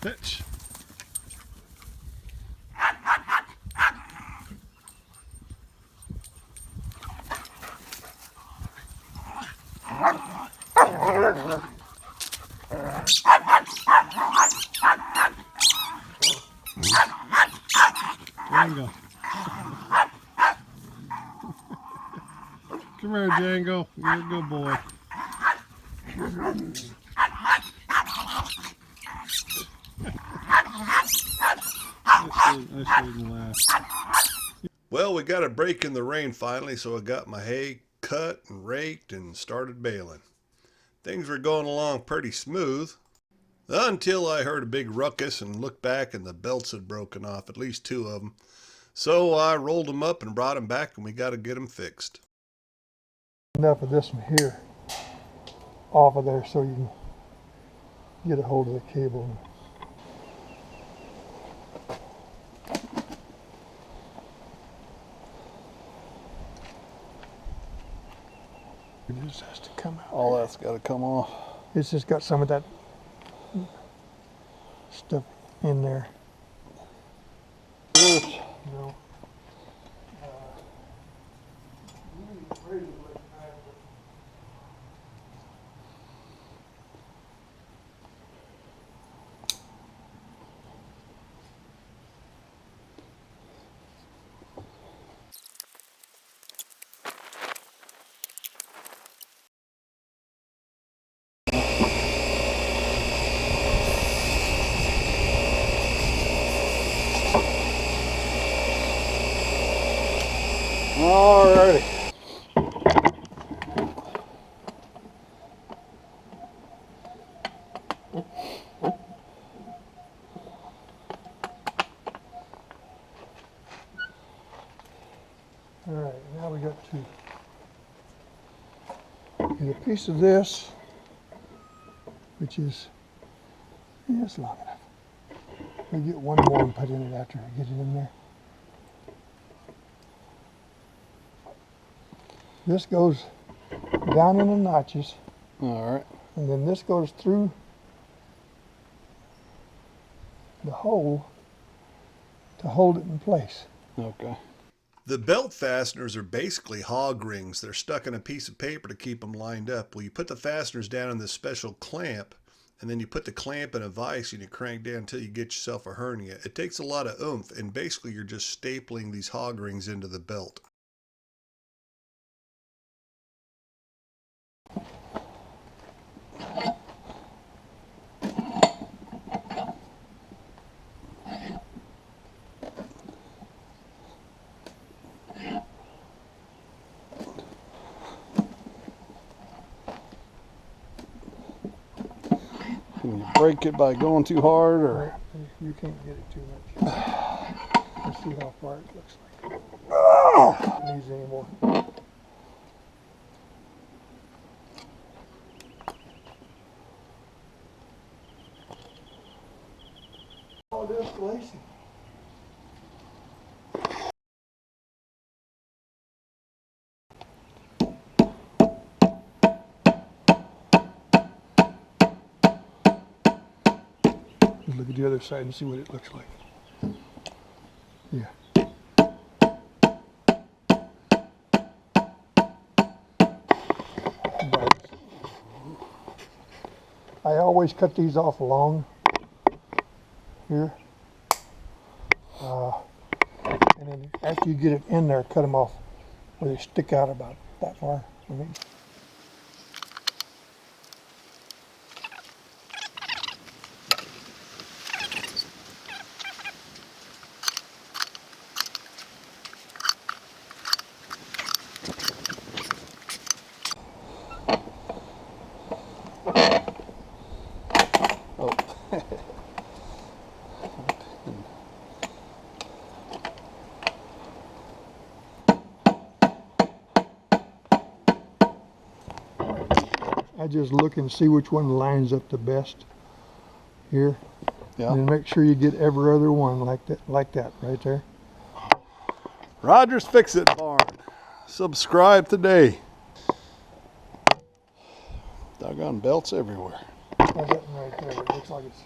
Pitch. Django. Come here, Django. You're a good boy. I shouldn't laugh. Well, we got a break in the rain finally, so I got my hay cut and raked and started baling. Things were going along pretty smooth until I heard a big ruckus and looked back and the belts had broken off, at least 2 of them. So I rolled them up and brought them back, and we got to get them fixed. Enough of this one here off of there so you can get a hold of the cable. It just has to come out. All that's got to come off. It's just got some of that stuff in there. No. Alrighty. Alright, now we got to get a piece of this, which is, yeah, it's long enough. We get one more and put in it after we get it in there. This goes down in the notches. Alright. And then this goes through the hole to hold it in place. Okay. The belt fasteners are basically hog rings. They're stuck in a piece of paper to keep them lined up. Well, you put the fasteners down in this special clamp, and then you put the clamp in a vise and you crank down until you get yourself a hernia. It takes a lot of oomph, and basically you're just stapling these hog rings into the belt. Can you break it by going too hard, or? You can't get it too much. Let's see how far it looks like. It needs any more. Oh, this glazing. Look at the other side and see what it looks like. Yeah. I always cut these off long here. And then after you get it in there, cut them off where they stick out about that far. I just look and see which one lines up the best here. Yeah. And make sure you get every other one like that right there. Roger's Fix-It Barn. Subscribe today. Doggone belts everywhere. How's that one right there? It looks like it's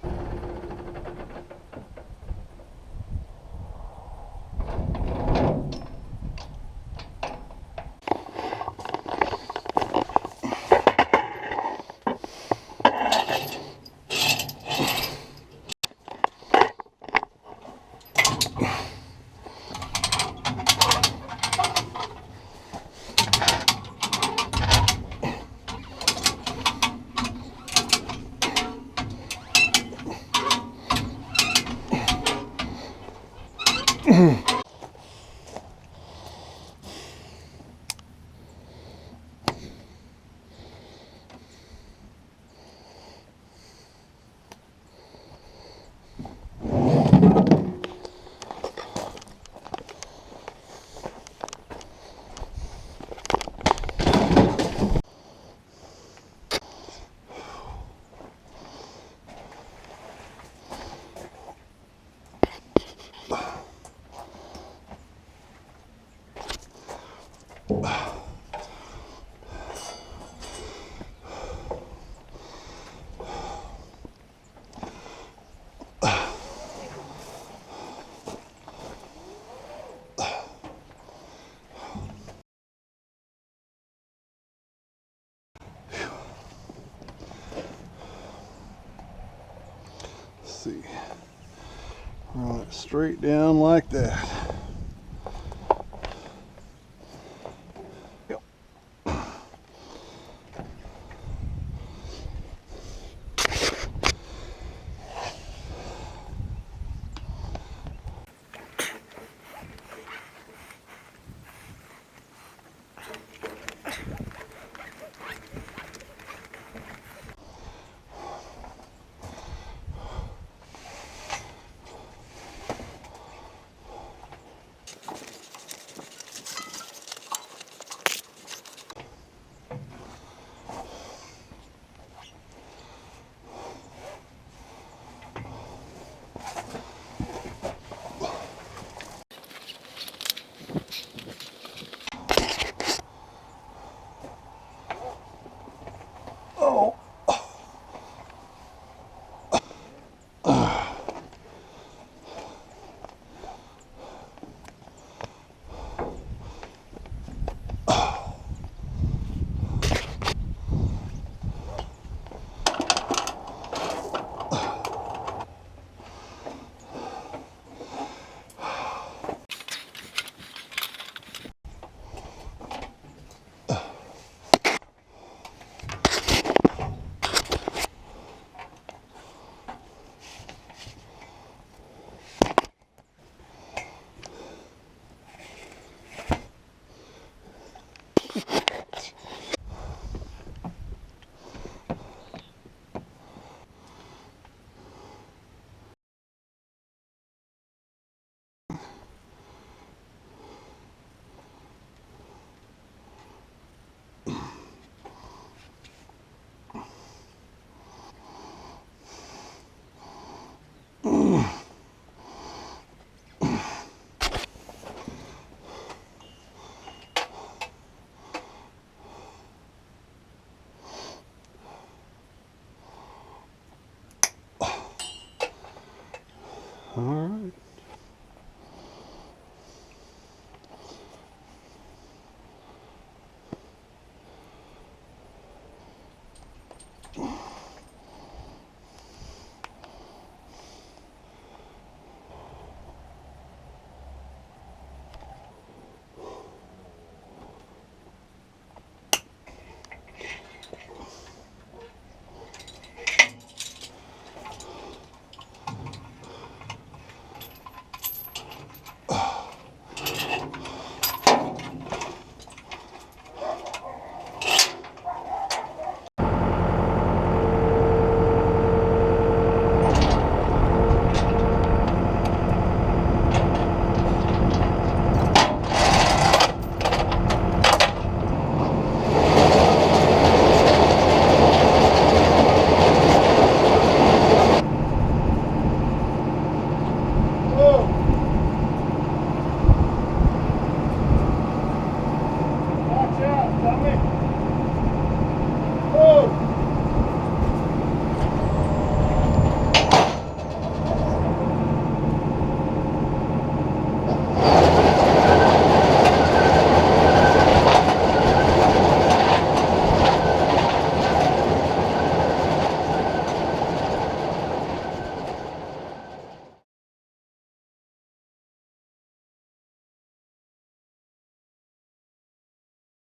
see. Run it straight down like that. Yep. Oh. All